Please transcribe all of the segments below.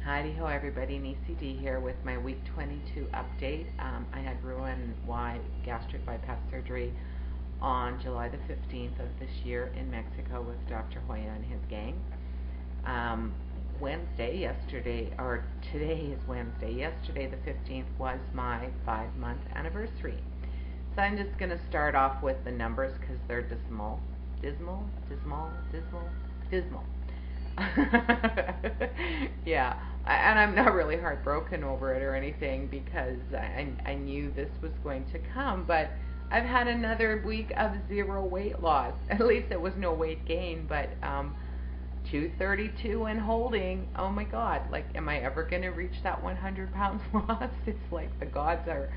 Howdy-ho everybody, Nisi D here with my week 22 update. I had RNY gastric bypass surgery on July the 15th of this year in Mexico with Dr. Hoya and his gang. Today is Wednesday. Yesterday the 15th was my 5-month anniversary. So I'm just going to start off with the numbers because they're dismal. Yeah, and I'm not really heartbroken over it or anything because I knew this was going to come, but I've had another week of 0 weight loss. At least it was no weight gain, but 232 and holding. Oh my God, like, am I ever going to reach that 100 pounds lost? It's like the gods are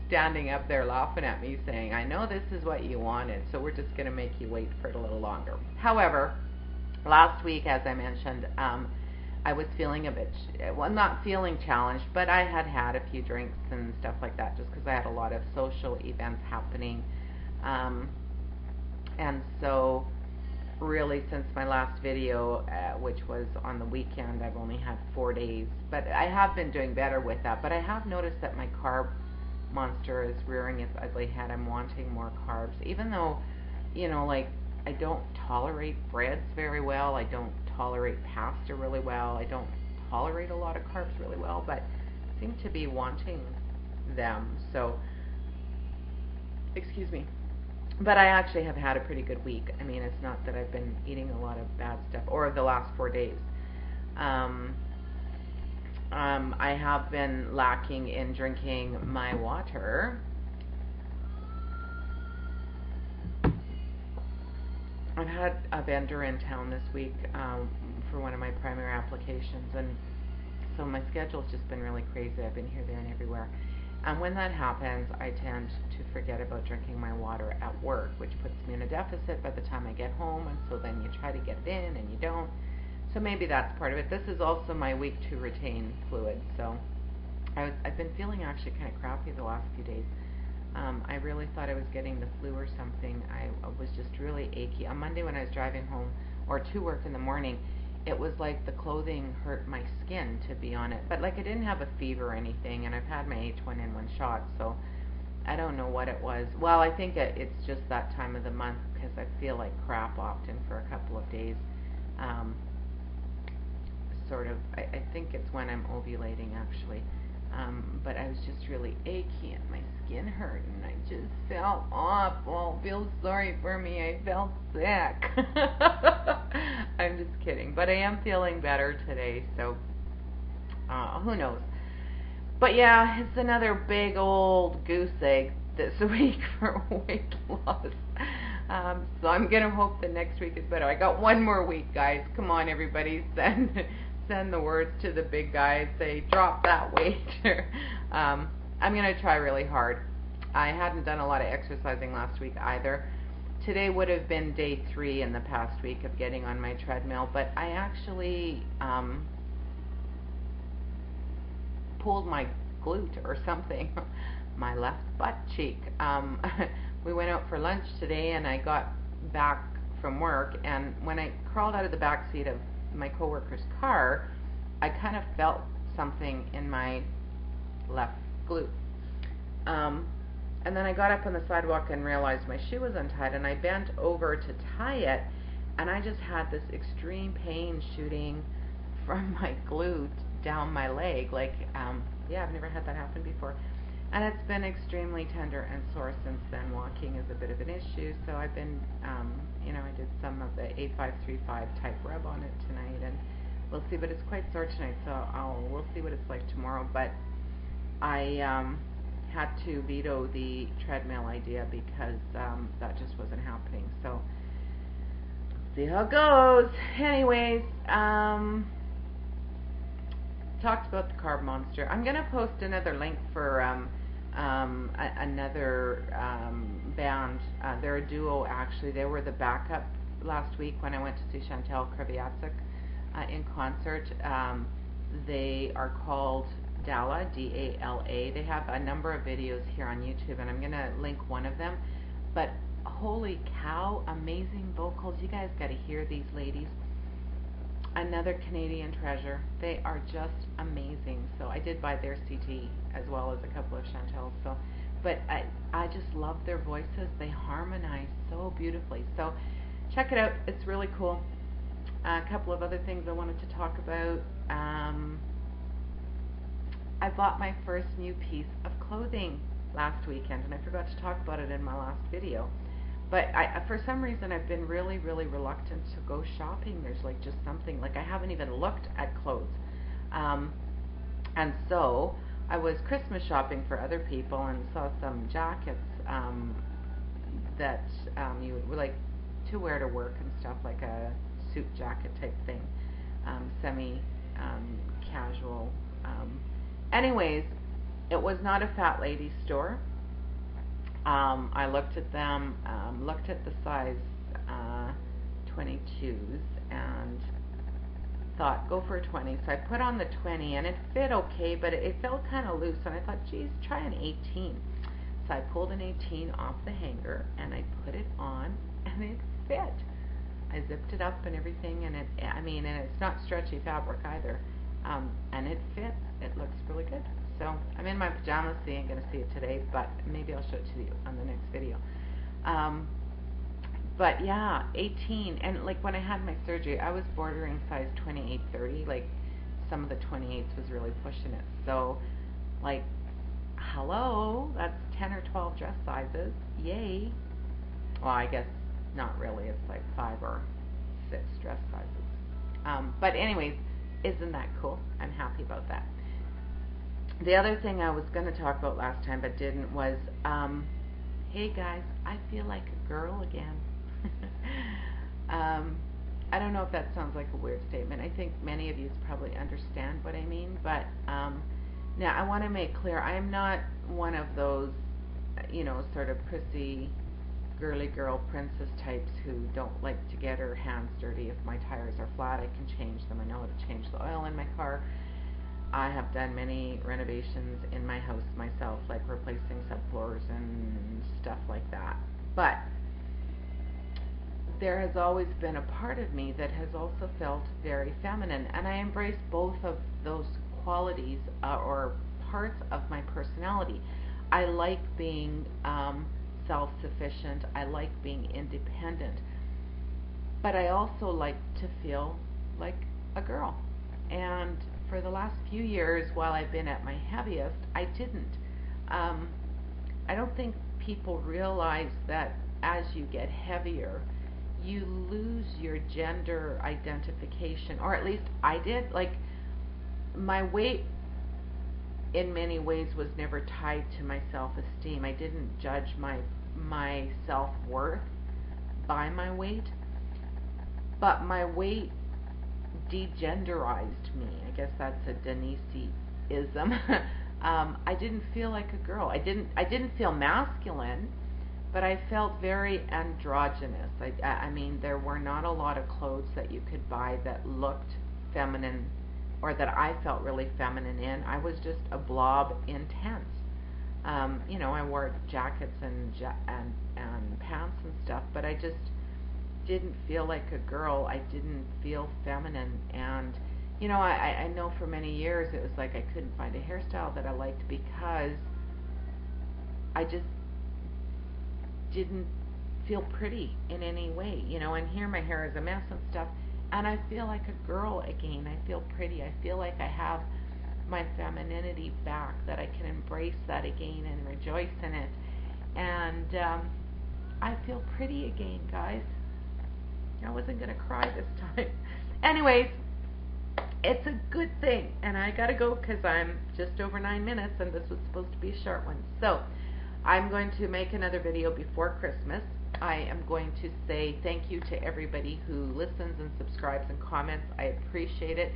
standing up there laughing at me saying, I know this is what you wanted, so we're just going to make you wait for it a little longer. However, last week, as I mentioned, I was feeling a bit, well, not feeling challenged, but I had a few drinks and stuff like that just because I had a lot of social events happening. And so really since my last video, which was on the weekend, I've only had 4 days. But I have been doing better with that. But I have noticed that my carb monster is rearing its ugly head. I'm wanting more carbs, even though, you know, like, I don't tolerate breads very well. I don't tolerate pasta really well. I don't tolerate a lot of carbs really well, but seem to be wanting them. So, excuse me. But I actually have had a pretty good week. I mean, it's not that I've been eating a lot of bad stuff, or the last 4 days. I have been lacking in drinking my water. I've had a vendor in town this week for one of my primary applications, and so my schedule's just been really crazy. I've been here, there, and everywhere. And when that happens, I tend to forget about drinking my water at work, which puts me in a deficit by the time I get home, and so then you try to get it in and you don't. So maybe that's part of it. This is also my week to retain fluid, so I've been feeling actually kind of crappy the last few days. I really thought I was getting the flu or something. I was just really achy. On Monday when I was driving home or to work in the morning, it was like the clothing hurt my skin to be on it. But like, I didn't have a fever or anything, and I've had my H1N1 shot, so I don't know what it was. Well, I think it's just that time of the month because I feel like crap often for a couple of days. I think it's when I'm ovulating actually. But I was just really achy and my skin hurt and I just felt awful. Feel sorry for me. I felt sick. I'm just kidding. But I am feeling better today, so who knows. But yeah, it's another big old goose egg this week for weight loss. So I'm going to hope the next week is better. I got 1 more week, guys. Come on, everybody. Send the words to the big guys. Say, drop that weight. I'm going to try really hard. I hadn't done a lot of exercising last week either. Today would have been day 3 in the past week of getting on my treadmill, but I actually pulled my glute or something, my left butt cheek. We went out for lunch today and I got back from work, and when I crawled out of the back seat of my coworker's car, I kind of felt something in my left glute. And then I got up on the sidewalk and realized my shoe was untied, and I bent over to tie it, and I just had this extreme pain shooting from my glute down my leg. Like, yeah, I've never had that happen before. And it's been extremely tender and sore since then. Walking is a bit of an issue, so I've been, you know, I did some of the 8535 type rub on it tonight, and we'll see. But it's quite sore tonight, so we'll see what it's like tomorrow. But I had to veto the treadmill idea because that just wasn't happening. So see how it goes. Anyways, talked about the carb monster. I'm gonna post another link for another band. They're a duo actually. They were the backup last week when I went to see Chantal Kreviatsik in concert. They are called Dala, D-A-L-A. They have a number of videos here on YouTube, and I'm gonna link one of them. But holy cow, amazing vocals. You guys gotta hear these ladies. Another Canadian treasure. They are just amazing. So I did buy their CT as well as a couple of Chantel's. So, but I just love their voices. They harmonize so beautifully. So check it out. It's really cool. A couple of other things I wanted to talk about. I bought my first new piece of clothing last weekend, and I forgot to talk about it in my last video. But for some reason, I've been really, really reluctant to go shopping. There's like just something, like I haven't even looked at clothes. And so I was Christmas shopping for other people and saw some jackets that you would like to wear to work and stuff, like a suit jacket type thing, semi-casual. Anyways, it was not a fat lady store. I looked at them, looked at the size 22s and thought, go for a 20. So I put on the 20 and it fit okay, but it felt kind of loose. And I thought, geez, try an 18. So I pulled an 18 off the hanger and I put it on and it fit. I zipped it up and everything, and and it's not stretchy fabric either. And it fits. It looks really good. So I'm in my pajamas, so you ain't going to see it today, but maybe I'll show it to you on the next video. But yeah, 18, and like when I had my surgery, I was bordering size 28, 30, like some of the 28s was really pushing it. So like, hello, that's 10 or 12 dress sizes, yay. Well, I guess not really, it's like 5 or 6 dress sizes. But anyways, isn't that cool? I'm happy about that. The other thing I was going to talk about last time but didn't was, hey guys, I feel like a girl again. I don't know if that sounds like a weird statement. I think many of you probably understand what I mean, but now I want to make clear, I am not one of those, sort of prissy, girly girl princess types who don't like to get her hands dirty. If my tires are flat, I can change them. I know how to change the oil in my car. I have done many renovations in my house myself, like replacing subfloors and stuff like that. But there has always been a part of me that has also felt very feminine, and I embrace both of those qualities or parts of my personality. I like being self-sufficient. I like being independent. But I also like to feel like a girl. And for the last few years, while I've been at my heaviest, I didn't. I don't think people realize that as you get heavier, you lose your gender identification, or at least I did. Like, my weight in many ways was never tied to my self-esteem. I didn't judge my self-worth by my weight, but my weight degenderized me. I guess that's a Denise-ism. I didn't feel like a girl. I didn't feel masculine, but I felt very androgynous. I mean, there were not a lot of clothes that you could buy that looked feminine, or that I felt really feminine in. I was just a blob intense. I wore jackets and pants and stuff, but I just didn't feel like a girl. I didn't feel feminine. And I know for many years it was like I couldn't find a hairstyle that I liked because I just didn't feel pretty in any way, and here my hair is a mess and stuff, and I feel like a girl again. I feel pretty. I feel like I have my femininity back, that I can embrace that again and rejoice in it, and I feel pretty again, guys. I wasn't going to cry this time. Anyways, it's a good thing, and I gotta go because I'm just over 9 minutes, and this was supposed to be a short one. So I'm going to make another video before Christmas. I am going to say thank you to everybody who listens and subscribes and comments. I appreciate it.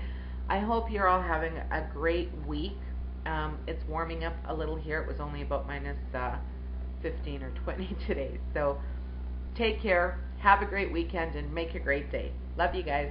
I hope you're all having a great week. It's warming up a little here. It was only about minus 15 or 20 today. So take care, have a great weekend, and make a great day. Love you guys.